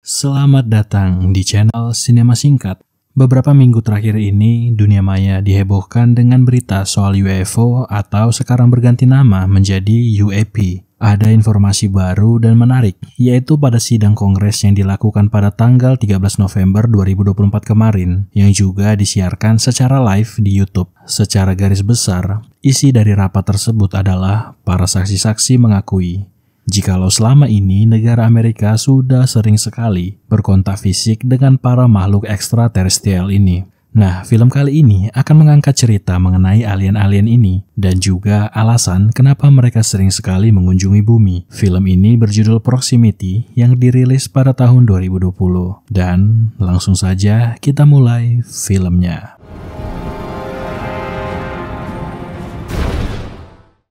Selamat datang di channel Sinema Singkat. Beberapa minggu terakhir ini, dunia maya dihebohkan dengan berita soal UFO atau sekarang berganti nama menjadi UAP. Ada informasi baru dan menarik, yaitu pada sidang kongres yang dilakukan pada tanggal 13 November 2024 kemarin, yang juga disiarkan secara live di YouTube. Secara garis besar, isi dari rapat tersebut adalah para saksi-saksi mengakui jikalau selama ini negara Amerika sudah sering sekali berkontak fisik dengan para makhluk ekstraterestrial ini. Nah, film kali ini akan mengangkat cerita mengenai alien-alien ini dan juga alasan kenapa mereka sering sekali mengunjungi bumi. Film ini berjudul Proximity yang dirilis pada tahun 2020. Dan langsung saja kita mulai filmnya.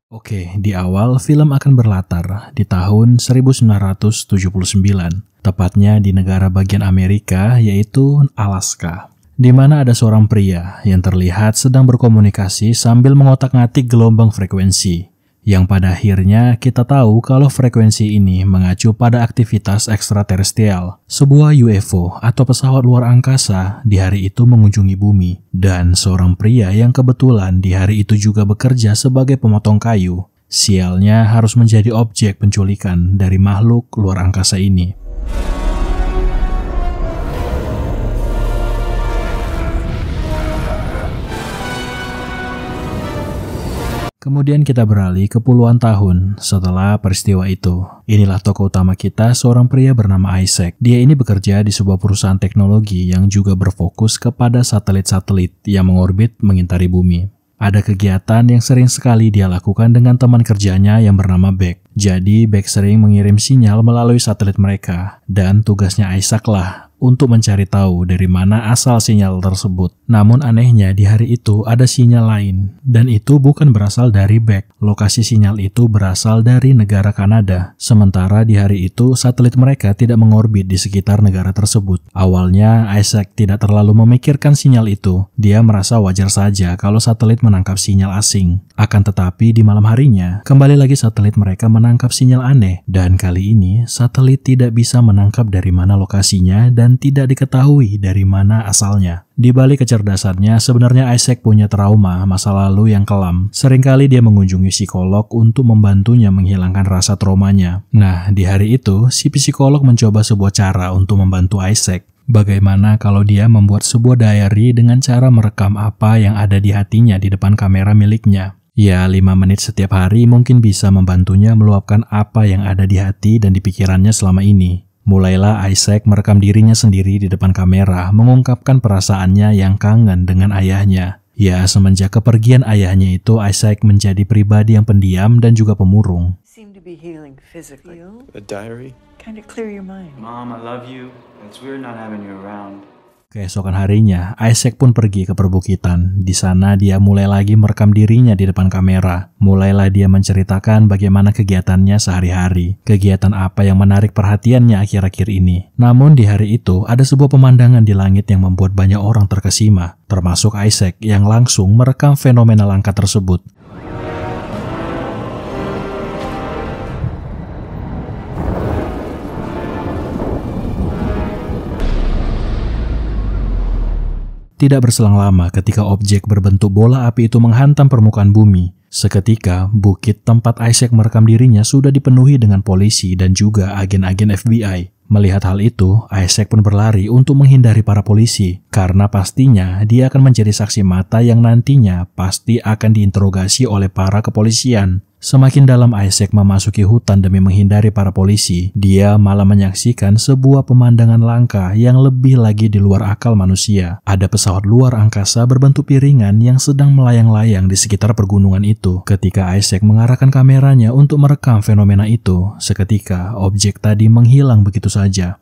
Oke, di awal film akan berlatar di tahun 1979, tepatnya di negara bagian Amerika yaitu Alaska, di mana ada seorang pria yang terlihat sedang berkomunikasi sambil mengotak-ngatik gelombang frekuensi, yang pada akhirnya kita tahu kalau frekuensi ini mengacu pada aktivitas ekstraterestrial. Sebuah UFO atau pesawat luar angkasa di hari itu mengunjungi bumi, dan seorang pria yang kebetulan di hari itu juga bekerja sebagai pemotong kayu, sialnya harus menjadi objek penculikan dari makhluk luar angkasa ini. Kemudian kita beralih ke puluhan tahun setelah peristiwa itu. Inilah tokoh utama kita, seorang pria bernama Isaac. Dia ini bekerja di sebuah perusahaan teknologi yang juga berfokus kepada satelit-satelit yang mengorbit mengitari bumi. Ada kegiatan yang sering sekali dia lakukan dengan teman kerjanya yang bernama Beck. Jadi Beck sering mengirim sinyal melalui satelit mereka, dan tugasnya Isaac lah untuk mencari tahu dari mana asal sinyal tersebut. Namun anehnya di hari itu ada sinyal lain, dan itu bukan berasal dari Beck. Lokasi sinyal itu berasal dari negara Kanada. Sementara di hari itu satelit mereka tidak mengorbit di sekitar negara tersebut. Awalnya Isaac tidak terlalu memikirkan sinyal itu. Dia merasa wajar saja kalau satelit menangkap sinyal asing. Akan tetapi di malam harinya, kembali lagi satelit mereka menangkap sinyal aneh. Dan kali ini satelit tidak bisa menangkap dari mana lokasinya dan tidak diketahui dari mana asalnya. Di balik kecerdasannya, sebenarnya Isaac punya trauma masa lalu yang kelam. Seringkali dia mengunjungi psikolog untuk membantunya menghilangkan rasa traumanya. Nah, di hari itu, si psikolog mencoba sebuah cara untuk membantu Isaac. Bagaimana kalau dia membuat sebuah diary dengan cara merekam apa yang ada di hatinya di depan kamera miliknya. Ya, 5 menit setiap hari mungkin bisa membantunya meluapkan apa yang ada di hati dan di pikirannya selama ini. Mulailah Isaac merekam dirinya sendiri di depan kamera, mengungkapkan perasaannya yang kangen dengan ayahnya. Ya, semenjak kepergian ayahnya itu, Isaac menjadi pribadi yang pendiam dan juga pemurung. Seem to be healing physically. A diary? Kind of clear your mind. Mom, I love you. It's weird not having you around. Keesokan harinya, Isaac pun pergi ke perbukitan. Di sana dia mulai lagi merekam dirinya di depan kamera. Mulailah dia menceritakan bagaimana kegiatannya sehari-hari. Kegiatan apa yang menarik perhatiannya akhir-akhir ini. Namun di hari itu, ada sebuah pemandangan di langit yang membuat banyak orang terkesima, termasuk Isaac yang langsung merekam fenomena langka tersebut. Tidak berselang lama ketika objek berbentuk bola api itu menghantam permukaan bumi. Seketika, bukit tempat Isaac merekam dirinya sudah dipenuhi dengan polisi dan juga agen-agen FBI. Melihat hal itu, Isaac pun berlari untuk menghindari para polisi, karena pastinya dia akan menjadi saksi mata yang nantinya pasti akan diinterogasi oleh para kepolisian. Semakin dalam Isaac memasuki hutan demi menghindari para polisi, dia malah menyaksikan sebuah pemandangan langka yang lebih lagi di luar akal manusia. Ada pesawat luar angkasa berbentuk piringan yang sedang melayang-layang di sekitar pergunungan itu. Ketika Isaac mengarahkan kameranya untuk merekam fenomena itu, seketika objek tadi menghilang begitu saja.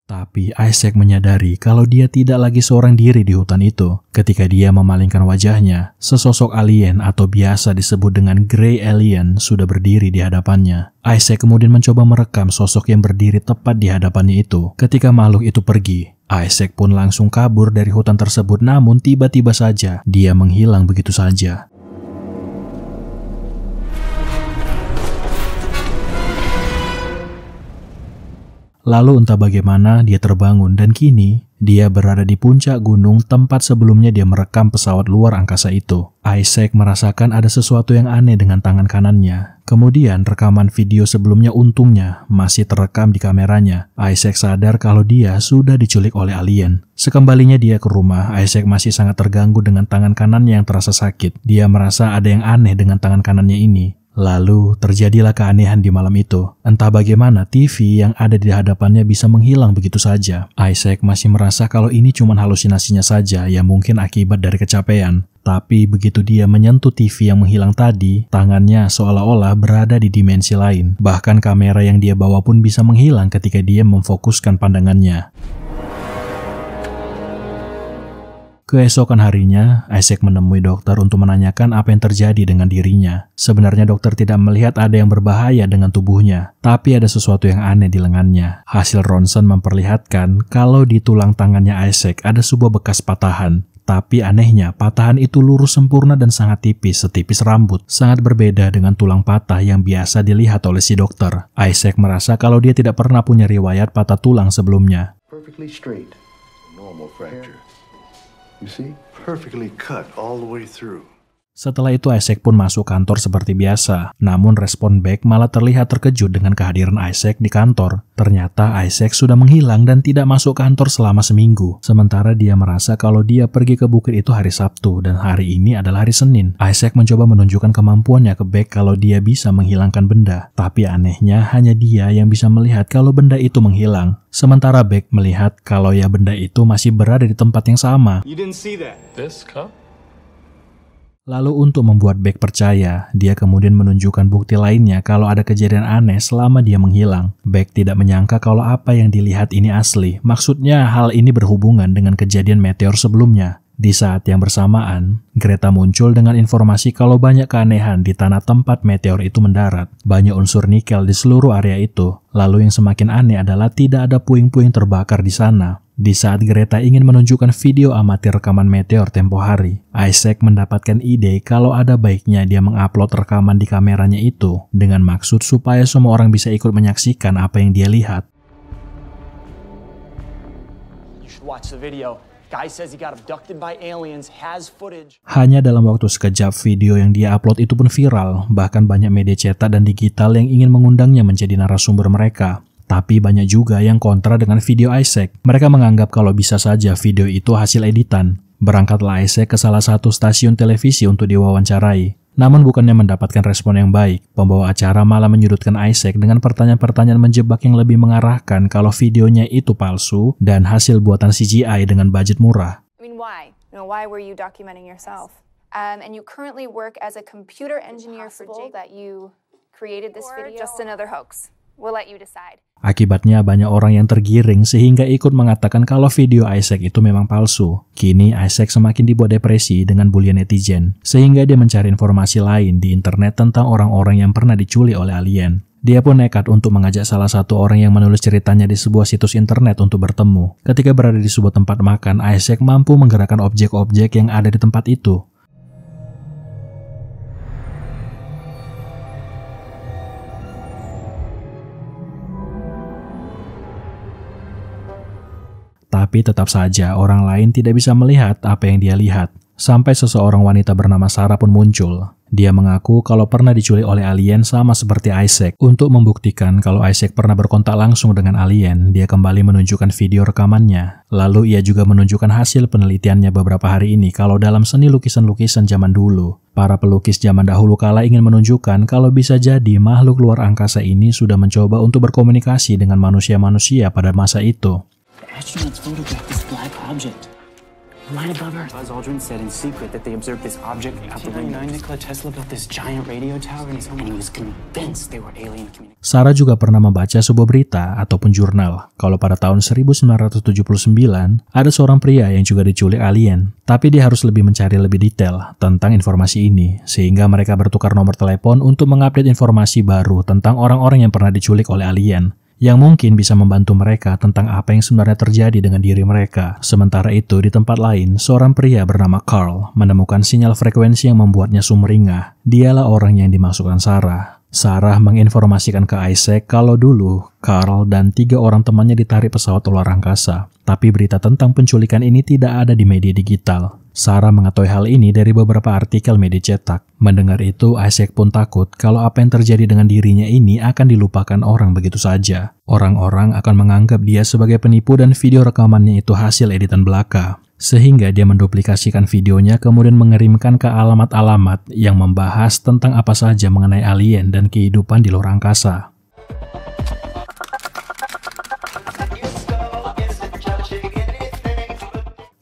Tapi Isaac menyadari kalau dia tidak lagi seorang diri di hutan itu. Ketika dia memalingkan wajahnya, sesosok alien atau biasa disebut dengan Grey Alien sudah berdiri di hadapannya. Isaac kemudian mencoba merekam sosok yang berdiri tepat di hadapannya itu. Ketika makhluk itu pergi, Isaac pun langsung kabur dari hutan tersebut, namun tiba-tiba saja dia menghilang begitu saja. Lalu entah bagaimana dia terbangun dan kini dia berada di puncak gunung tempat sebelumnya dia merekam pesawat luar angkasa itu. Isaac merasakan ada sesuatu yang aneh dengan tangan kanannya. Kemudian rekaman video sebelumnya untungnya masih terekam di kameranya. Isaac sadar kalau dia sudah diculik oleh alien. Sekembalinya dia ke rumah, Isaac masih sangat terganggu dengan tangan kanannya yang terasa sakit. Dia merasa ada yang aneh dengan tangan kanannya ini. Lalu terjadilah keanehan di malam itu. Entah bagaimana TV yang ada di hadapannya bisa menghilang begitu saja. Isaac masih merasa kalau ini cuma halusinasinya saja yang mungkin akibat dari kecapean. Tapi begitu dia menyentuh TV yang menghilang tadi, tangannya seolah-olah berada di dimensi lain. Bahkan kamera yang dia bawa pun bisa menghilang ketika dia memfokuskan pandangannya. Keesokan harinya, Isaac menemui dokter untuk menanyakan apa yang terjadi dengan dirinya. Sebenarnya dokter tidak melihat ada yang berbahaya dengan tubuhnya, tapi ada sesuatu yang aneh di lengannya. Hasil ronsen memperlihatkan kalau di tulang tangannya Isaac ada sebuah bekas patahan. Tapi anehnya, patahan itu lurus sempurna dan sangat tipis, setipis rambut. Sangat berbeda dengan tulang patah yang biasa dilihat oleh si dokter. Isaac merasa kalau dia tidak pernah punya riwayat patah tulang sebelumnya. Perfectly straight. Normal fracture. You see? Perfectly cut all the way through. Setelah itu Isaac pun masuk kantor seperti biasa. Namun respon Beck malah terlihat terkejut dengan kehadiran Isaac di kantor. Ternyata Isaac sudah menghilang dan tidak masuk kantor selama seminggu. Sementara dia merasa kalau dia pergi ke bukit itu hari Sabtu dan hari ini adalah hari Senin. Isaac mencoba menunjukkan kemampuannya ke Beck kalau dia bisa menghilangkan benda. Tapi anehnya hanya dia yang bisa melihat kalau benda itu menghilang. Sementara Beck melihat kalau ya benda itu masih berada di tempat yang sama. You didn't see that. This cup? Lalu untuk membuat Beck percaya, dia kemudian menunjukkan bukti lainnya kalau ada kejadian aneh selama dia menghilang. Beck tidak menyangka kalau apa yang dilihat ini asli. Maksudnya hal ini berhubungan dengan kejadian meteor sebelumnya. Di saat yang bersamaan, Greta muncul dengan informasi kalau banyak keanehan di tanah tempat meteor itu mendarat. Banyak unsur nikel di seluruh area itu. Lalu yang semakin aneh adalah tidak ada puing-puing terbakar di sana. Di saat Greta ingin menunjukkan video amatir rekaman meteor tempo hari, Isaac mendapatkan ide kalau ada baiknya dia mengupload rekaman di kameranya itu dengan maksud supaya semua orang bisa ikut menyaksikan apa yang dia lihat. You should watch the video. Guy says he got abducted by aliens, has footage. Hanya dalam waktu sekejap video yang dia upload itu pun viral, bahkan banyak media cetak dan digital yang ingin mengundangnya menjadi narasumber mereka. Tapi banyak juga yang kontra dengan video Isaac. Mereka menganggap kalau bisa saja video itu hasil editan. Berangkatlah Isaac ke salah satu stasiun televisi untuk diwawancarai. Namun bukannya mendapatkan respon yang baik, pembawa acara malah menyudutkan Isaac dengan pertanyaan-pertanyaan menjebak yang lebih mengarahkan kalau videonya itu palsu dan hasil buatan CGI dengan budget murah. I mean, why? Why were you documenting yourself? And you currently work as a computer engineer for Jake that you created this video? Just another hoax. We'll let you decide. Akibatnya banyak orang yang tergiring sehingga ikut mengatakan kalau video Isaac itu memang palsu. Kini Isaac semakin dibuat depresi dengan bulian netizen, sehingga dia mencari informasi lain di internet tentang orang-orang yang pernah diculik oleh alien. Dia pun nekat untuk mengajak salah satu orang yang menulis ceritanya di sebuah situs internet untuk bertemu. Ketika berada di sebuah tempat makan, Isaac mampu menggerakkan objek-objek yang ada di tempat itu. Tapi tetap saja orang lain tidak bisa melihat apa yang dia lihat. Sampai seseorang wanita bernama Sarah pun muncul. Dia mengaku kalau pernah diculik oleh alien sama seperti Isaac. Untuk membuktikan kalau Isaac pernah berkontak langsung dengan alien, dia kembali menunjukkan video rekamannya. Lalu ia juga menunjukkan hasil penelitiannya beberapa hari ini kalau dalam seni lukisan-lukisan zaman dulu. Para pelukis zaman dahulu kala ingin menunjukkan kalau bisa jadi makhluk luar angkasa ini sudah mencoba untuk berkomunikasi dengan manusia-manusia pada masa itu. Astronauts photographed this black object right above Earth. Buzz Aldrin said in secret that they observed this object out the window. In 1999, Nikola Tesla built this giant radio tower in his home, and he was convinced they were alien communications. Sarah juga pernah membaca sebuah berita ataupun jurnal kalau pada tahun 1979 ada seorang pria yang juga diculik alien. Tapi dia harus lebih mencari lebih detail tentang informasi ini, sehingga mereka bertukar nomor telepon untuk mengupdate informasi baru tentang orang-orang yang pernah diculik oleh alien, yang mungkin bisa membantu mereka tentang apa yang sebenarnya terjadi dengan diri mereka. Sementara itu, di tempat lain, seorang pria bernama Carl menemukan sinyal frekuensi yang membuatnya sumringah. Dialah orang yang dimaksudkan Sarah. Sarah menginformasikan ke Isaac kalau dulu Carl dan 3 orang temannya ditarik pesawat luar angkasa. Tapi berita tentang penculikan ini tidak ada di media digital. Sarah mengetahui hal ini dari beberapa artikel media cetak. Mendengar itu, Isaac pun takut kalau apa yang terjadi dengan dirinya ini akan dilupakan orang begitu saja. Orang-orang akan menganggap dia sebagai penipu dan video rekamannya itu hasil editan belaka. Sehingga dia menduplikasikan videonya kemudian mengirimkan ke alamat-alamat yang membahas tentang apa saja mengenai alien dan kehidupan di luar angkasa.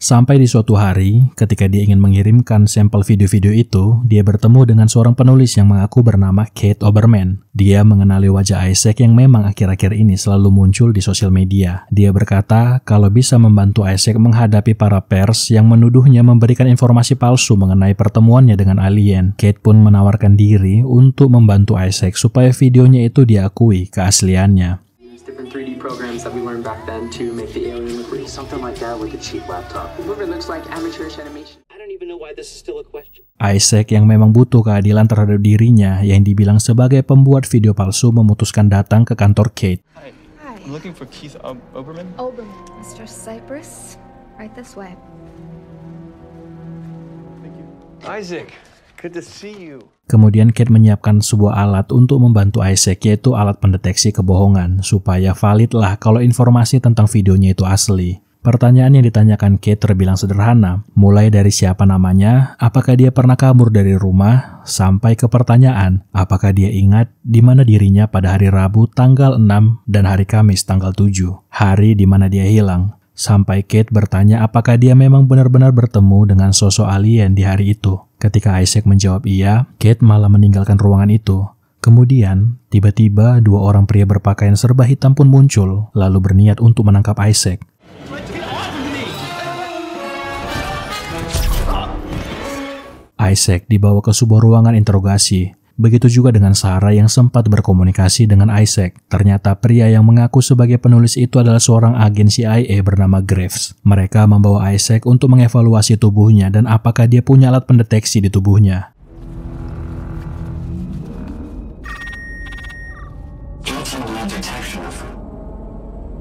Sampai di suatu hari, ketika dia ingin mengirimkan sampel video-video itu, dia bertemu dengan seorang penulis yang mengaku bernama Kate Oberman. Dia mengenali wajah Isaac yang memang akhir-akhir ini selalu muncul di sosial media. Dia berkata kalau bisa membantu Isaac menghadapi para pers yang menuduhnya memberikan informasi palsu mengenai pertemuannya dengan alien. Kate pun menawarkan diri untuk membantu Isaac supaya videonya itu diakui keasliannya. Different 3D programs that we learned back then to make the alien look real. Something like that with a cheap laptop. Whoever looks like amateurish animation. I don't even know why this is still a question. Isaac yang memang butuh keadilan terhadap dirinya yang dibilang sebagai pembuat video palsu memutuskan datang ke kantor Kate. Hi. I'm looking for Keith Oberman. Oberman, Mr. Cypress, right this way. Isaac, good to see you. Kemudian Kate menyiapkan sebuah alat untuk membantu Isaac, yaitu alat pendeteksi kebohongan, supaya validlah kalau informasi tentang videonya itu asli. Pertanyaan yang ditanyakan Kate terbilang sederhana, mulai dari siapa namanya, apakah dia pernah kabur dari rumah, sampai ke pertanyaan, apakah dia ingat di mana dirinya pada hari Rabu tanggal 6 dan hari Kamis tanggal 7, hari di mana dia hilang. Sampai Kate bertanya apakah dia memang benar-benar bertemu dengan sosok alien di hari itu. Ketika Isaac menjawab iya, Kate malah meninggalkan ruangan itu. Kemudian, tiba-tiba 2 orang pria berpakaian serba hitam pun muncul, lalu berniat untuk menangkap Isaac. Isaac dibawa ke sebuah ruangan interogasi. Begitu juga dengan Sarah yang sempat berkomunikasi dengan Isaac. Ternyata pria yang mengaku sebagai penulis itu adalah seorang agen CIA bernama Graves. Mereka membawa Isaac untuk mengevaluasi tubuhnya dan apakah dia punya alat pendeteksi di tubuhnya.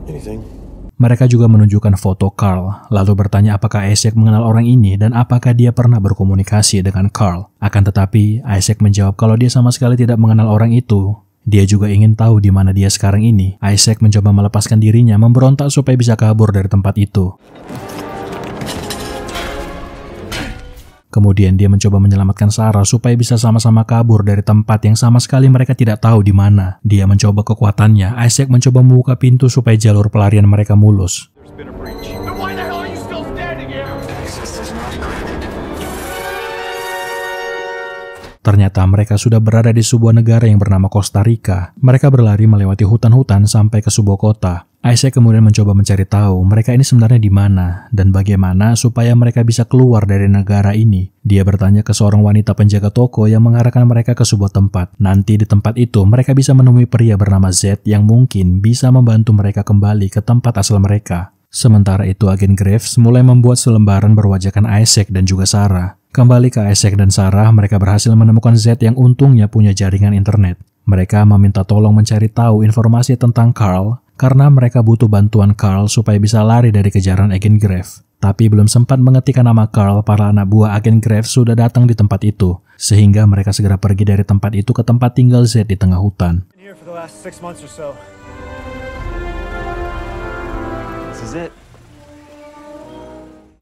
Anything? Mereka juga menunjukkan foto Carl, lalu bertanya apakah Isaac mengenal orang ini dan apakah dia pernah berkomunikasi dengan Carl. Akan tetapi, Isaac menjawab kalau dia sama sekali tidak mengenal orang itu. Dia juga ingin tahu di mana dia sekarang ini. Isaac mencoba melepaskan dirinya, memberontak supaya bisa kabur dari tempat itu. Kemudian dia mencoba menyelamatkan Sarah supaya bisa sama-sama kabur dari tempat yang sama sekali mereka tidak tahu di mana. Dia mencoba kekuatannya. Isaac mencoba membuka pintu supaya jalur pelarian mereka mulus. Ternyata mereka sudah berada di sebuah negara yang bernama Costa Rica. Mereka berlari melewati hutan-hutan sampai ke sebuah kota. Isaac kemudian mencoba mencari tahu mereka ini sebenarnya di mana dan bagaimana supaya mereka bisa keluar dari negara ini. Dia bertanya ke seorang wanita penjaga toko yang mengarahkan mereka ke sebuah tempat. Nanti di tempat itu mereka bisa menemui pria bernama Z yang mungkin bisa membantu mereka kembali ke tempat asal mereka. Sementara itu agen Graves mulai membuat selembaran berwajahkan Isaac dan juga Sarah. Kembali ke Isaac dan Sarah, mereka berhasil menemukan Z yang untungnya punya jaringan internet. Mereka meminta tolong mencari tahu informasi tentang Carl, karena mereka butuh bantuan Carl supaya bisa lari dari kejaran agen Graves. Tapi belum sempat mengetikkan nama Carl, para anak buah agen Graves sudah datang di tempat itu, sehingga mereka segera pergi dari tempat itu ke tempat tinggal Z di tengah hutan.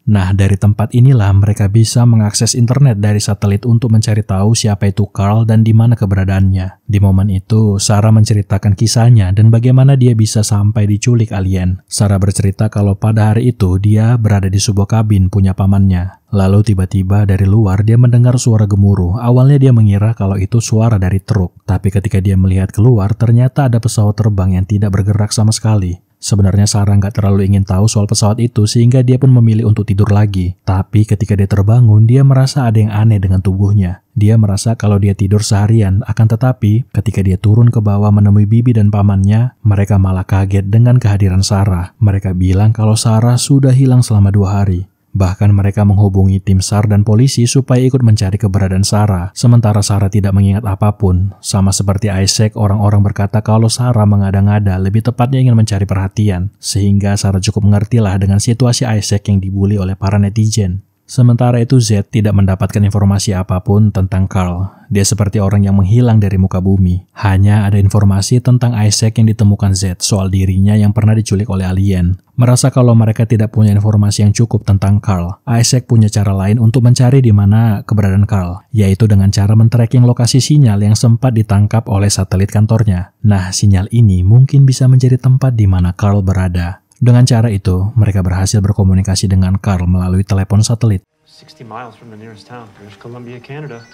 Nah, dari tempat inilah mereka bisa mengakses internet dari satelit untuk mencari tahu siapa itu Carl dan di mana keberadaannya. Di momen itu, Sarah menceritakan kisahnya dan bagaimana dia bisa sampai diculik alien. Sarah bercerita kalau pada hari itu dia berada di sebuah kabin punya pamannya. Lalu tiba-tiba dari luar dia mendengar suara gemuruh. Awalnya dia mengira kalau itu suara dari truk. Tapi ketika dia melihat keluar, ternyata ada pesawat terbang yang tidak bergerak sama sekali. Sebenarnya Sarah nggak terlalu ingin tahu soal pesawat itu sehingga dia pun memilih untuk tidur lagi. Tapi ketika dia terbangun, dia merasa ada yang aneh dengan tubuhnya. Dia merasa kalau dia tidur seharian, akan tetapi ketika dia turun ke bawah menemui bibi dan pamannya, mereka malah kaget dengan kehadiran Sarah. Mereka bilang kalau Sarah sudah hilang selama 2 hari. Bahkan mereka menghubungi tim SAR dan polisi supaya ikut mencari keberadaan Sarah. Sementara Sarah tidak mengingat apapun. Sama seperti Isaac, orang-orang berkata kalau Sarah mengada-ngada, lebih tepatnya ingin mencari perhatian. Sehingga Sarah cukup mengertilah dengan situasi Isaac yang dibully oleh para netizen. Sementara itu Z tidak mendapatkan informasi apapun tentang Carl. Dia seperti orang yang menghilang dari muka bumi. Hanya ada informasi tentang Isaac yang ditemukan Z soal dirinya yang pernah diculik oleh alien. Merasa kalau mereka tidak punya informasi yang cukup tentang Carl, Isaac punya cara lain untuk mencari di mana keberadaan Carl, yaitu dengan cara men-tracking lokasi sinyal yang sempat ditangkap oleh satelit kantornya. Nah, sinyal ini mungkin bisa menjadi tempat di mana Carl berada. Dengan cara itu, mereka berhasil berkomunikasi dengan Carl melalui telepon satelit. 60 miles from the nearest town, British Columbia, Canada.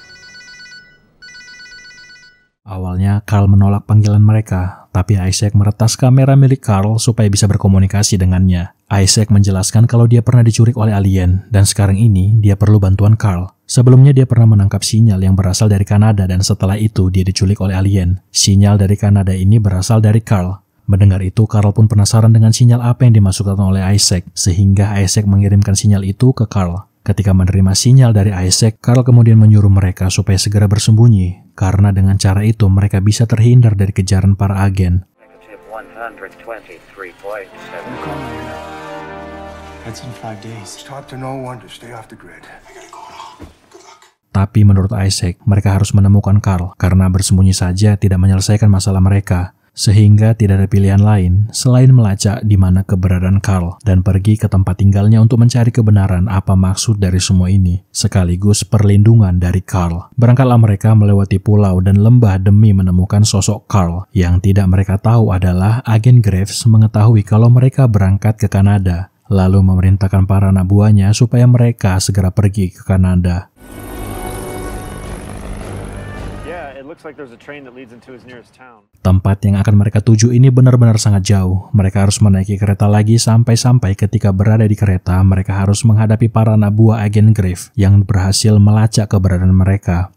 Awalnya, Carl menolak panggilan mereka, tapi Isaac meretas kamera milik Carl supaya bisa berkomunikasi dengannya. Isaac menjelaskan kalau dia pernah diculik oleh alien, dan sekarang ini dia perlu bantuan Carl. Sebelumnya dia pernah menangkap sinyal yang berasal dari Kanada, dan setelah itu dia diculik oleh alien. Sinyal dari Kanada ini berasal dari Carl. Mendengar itu, Carl pun penasaran dengan sinyal apa yang dimasukkan oleh Isaac, sehingga Isaac mengirimkan sinyal itu ke Carl. Ketika menerima sinyal dari Isaac, Carl kemudian menyuruh mereka supaya segera bersembunyi, karena dengan cara itu mereka bisa terhindar dari kejaran para agen. That's in 5 days. Talk to no one to stay off the grid. Tapi menurut Isaac, mereka harus menemukan Carl, karena bersembunyi saja tidak menyelesaikan masalah mereka. Sehingga tidak ada pilihan lain selain melacak di mana keberadaan Carl dan pergi ke tempat tinggalnya untuk mencari kebenaran apa maksud dari semua ini, sekaligus perlindungan dari Carl. Berangkatlah mereka melewati pulau dan lembah demi menemukan sosok Carl. Yang tidak mereka tahu adalah agen Graves mengetahui kalau mereka berangkat ke Kanada, lalu memerintahkan para anak buahnya supaya mereka segera pergi ke Kanada. Tempat yang akan mereka tuju ini benar-benar sangat jauh. Mereka harus menaiki kereta lagi sampai ketika berada di kereta, mereka harus menghadapi para anak buah agen Grave yang berhasil melacak keberadaan mereka.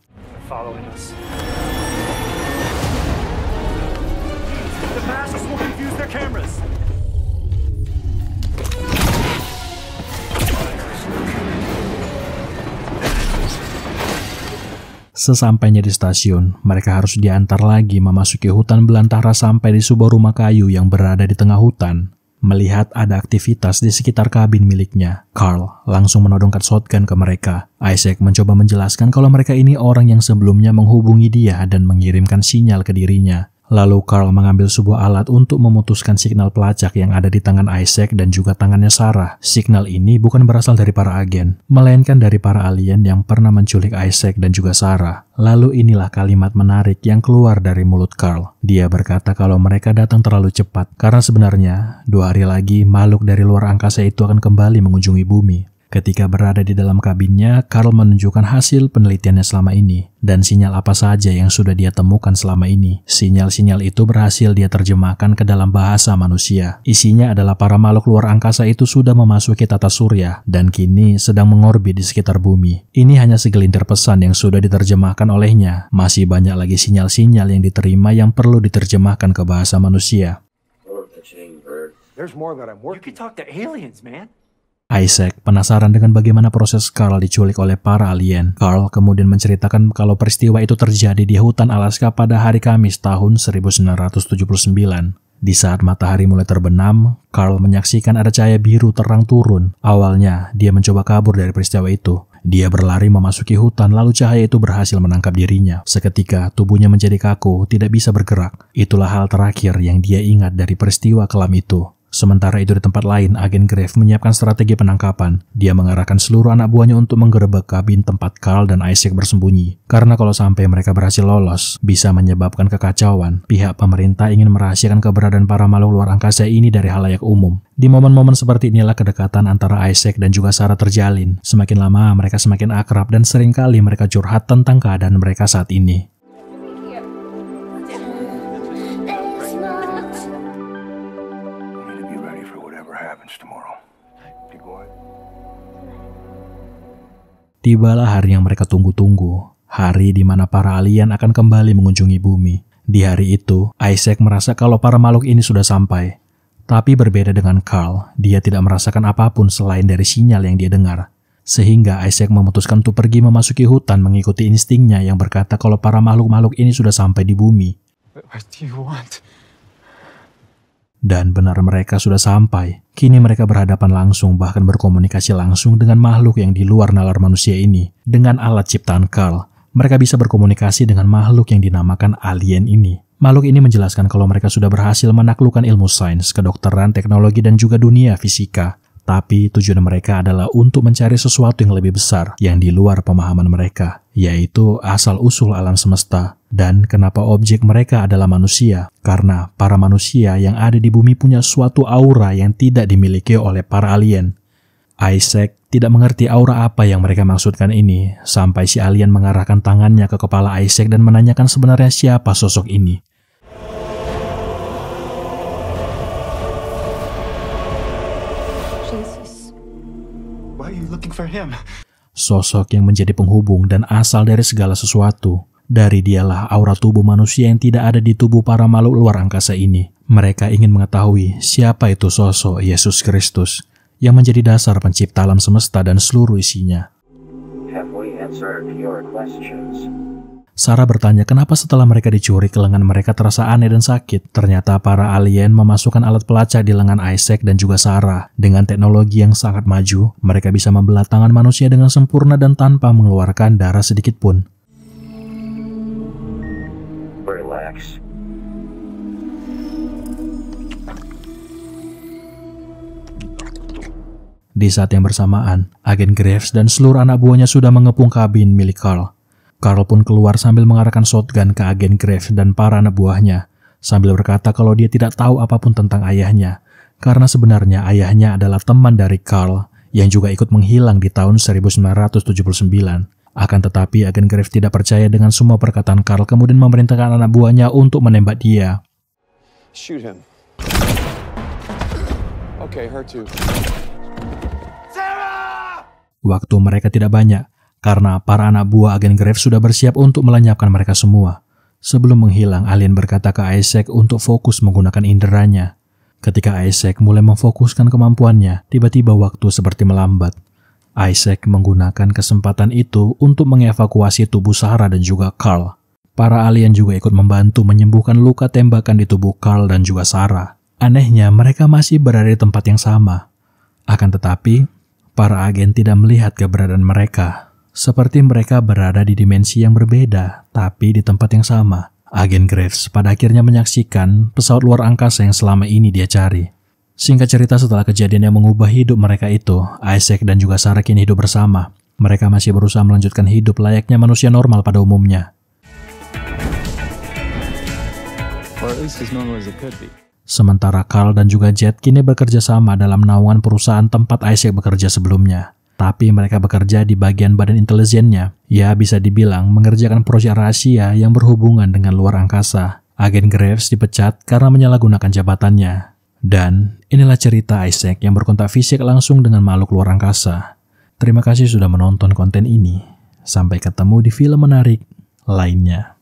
Sesampainya di stasiun, mereka harus diantar lagi memasuki hutan belantara sampai di sebuah rumah kayu yang berada di tengah hutan. Melihat ada aktivitas di sekitar kabin miliknya, Carl langsung menodongkan shotgun ke mereka. Isaac mencoba menjelaskan kalau mereka ini orang yang sebelumnya menghubungi dia dan mengirimkan sinyal ke dirinya. Lalu Carl mengambil sebuah alat untuk memutuskan signal pelacak yang ada di tangan Isaac dan juga tangannya Sarah. Signal ini bukan berasal dari para agen, melainkan dari para alien yang pernah menculik Isaac dan juga Sarah. Lalu inilah kalimat menarik yang keluar dari mulut Carl. Dia berkata kalau mereka datang terlalu cepat, karena sebenarnya 2 hari lagi makhluk dari luar angkasa itu akan kembali mengunjungi bumi. Ketika berada di dalam kabinnya, Carl menunjukkan hasil penelitiannya selama ini, dan sinyal apa saja yang sudah dia temukan selama ini. Sinyal-sinyal itu berhasil dia terjemahkan ke dalam bahasa manusia. Isinya adalah para makhluk luar angkasa itu sudah memasuki tata surya, dan kini sedang mengorbit di sekitar bumi. Ini hanya segelintir pesan yang sudah diterjemahkan olehnya. Masih banyak lagi sinyal-sinyal yang diterima yang perlu diterjemahkan ke bahasa manusia. There's more that I'm You working. can talk to aliens, man. Isaac penasaran dengan bagaimana proses Carl diculik oleh para alien. Carl kemudian menceritakan kalau peristiwa itu terjadi di hutan Alaska pada hari Kamis tahun 1979. Di saat matahari mulai terbenam, Carl menyaksikan ada cahaya biru terang turun. Awalnya, dia mencoba kabur dari peristiwa itu. Dia berlari memasuki hutan, lalu cahaya itu berhasil menangkap dirinya. Seketika, tubuhnya menjadi kaku, tidak bisa bergerak. Itulah hal terakhir yang dia ingat dari peristiwa kelam itu. Sementara itu di tempat lain, agen Grave menyiapkan strategi penangkapan. Dia mengarahkan seluruh anak buahnya untuk menggerebek kabin tempat Carl dan Isaac bersembunyi. Karena kalau sampai mereka berhasil lolos, bisa menyebabkan kekacauan. Pihak pemerintah ingin merahasiakan keberadaan para makhluk luar angkasa ini dari halayak umum. Di momen-momen seperti inilah kedekatan antara Isaac dan juga Sarah terjalin. Semakin lama mereka semakin akrab dan seringkali mereka curhat tentang keadaan mereka saat ini. Tibalah hari yang mereka tunggu-tunggu, hari di mana para alien akan kembali mengunjungi bumi. Di hari itu, Isaac merasa kalau para makhluk ini sudah sampai. Tapi berbeda dengan Carl, dia tidak merasakan apapun selain dari sinyal yang dia dengar. Sehingga Isaac memutuskan untuk pergi memasuki hutan mengikuti instingnya yang berkata kalau para makhluk-makhluk ini sudah sampai di bumi. What do you want? Dan benar mereka sudah sampai. Kini mereka berhadapan langsung bahkan berkomunikasi langsung dengan makhluk yang di luar nalar manusia ini. Dengan alat ciptaan Carl, mereka bisa berkomunikasi dengan makhluk yang dinamakan alien ini. Makhluk ini menjelaskan kalau mereka sudah berhasil menaklukkan ilmu sains, kedokteran, teknologi, dan juga dunia fisika. Tapi tujuan mereka adalah untuk mencari sesuatu yang lebih besar yang di luar pemahaman mereka, yaitu asal-usul alam semesta. Dan kenapa objek mereka adalah manusia? Karena para manusia yang ada di bumi punya suatu aura yang tidak dimiliki oleh para alien. Isaac tidak mengerti aura apa yang mereka maksudkan ini, sampai si alien mengarahkan tangannya ke kepala Isaac dan menanyakan sebenarnya siapa sosok ini. Sosok yang menjadi penghubung dan asal dari segala sesuatu. Dari dialah aura tubuh manusia yang tidak ada di tubuh para makhluk luar angkasa ini. Mereka ingin mengetahui siapa itu sosok Yesus Kristus yang menjadi dasar pencipta alam semesta dan seluruh isinya. Sarah bertanya kenapa setelah mereka dicuri lengan mereka terasa aneh dan sakit. Ternyata para alien memasukkan alat pelacak di lengan Isaac dan juga Sarah. Dengan teknologi yang sangat maju, mereka bisa membelah tangan manusia dengan sempurna dan tanpa mengeluarkan darah sedikit pun. Relax. Di saat yang bersamaan, agen Graves dan seluruh anak buahnya sudah mengepung kabin milik Carl. Carl pun keluar sambil mengarahkan shotgun ke agen Graves dan para anak buahnya, sambil berkata kalau dia tidak tahu apapun tentang ayahnya, karena sebenarnya ayahnya adalah teman dari Carl yang juga ikut menghilang di tahun 1979. Akan tetapi agen Graves tidak percaya dengan semua perkataan Carl, kemudian memerintahkan anak buahnya untuk menembak dia. Shoot him. Okay, her too. Waktu mereka tidak banyak, karena para anak buah agen Graves sudah bersiap untuk melenyapkan mereka semua. Sebelum menghilang, alien berkata ke Isaac untuk fokus menggunakan inderanya. Ketika Isaac mulai memfokuskan kemampuannya, tiba-tiba waktu seperti melambat. Isaac menggunakan kesempatan itu untuk mengevakuasi tubuh Sarah dan juga Carl. Para alien juga ikut membantu menyembuhkan luka tembakan di tubuh Carl dan juga Sarah. Anehnya, mereka masih berada di tempat yang sama. Akan tetapi, para agen tidak melihat keberadaan mereka. Seperti mereka berada di dimensi yang berbeda, tapi di tempat yang sama. Agen Graves pada akhirnya menyaksikan pesawat luar angkasa yang selama ini dia cari. Singkat cerita, setelah kejadian yang mengubah hidup mereka itu, Isaac dan juga Sarah kini hidup bersama. Mereka masih berusaha melanjutkan hidup layaknya manusia normal pada umumnya. Sementara Carl dan juga Jet kini bekerja sama dalam naungan perusahaan tempat Isaac bekerja sebelumnya. Tapi mereka bekerja di bagian badan intelijennya. Ya, bisa dibilang mengerjakan proyek rahasia yang berhubungan dengan luar angkasa. Agen Graves dipecat karena menyalahgunakan jabatannya. Dan inilah cerita Isaac yang berkontak fisik langsung dengan makhluk luar angkasa. Terima kasih sudah menonton konten ini. Sampai ketemu di film menarik lainnya.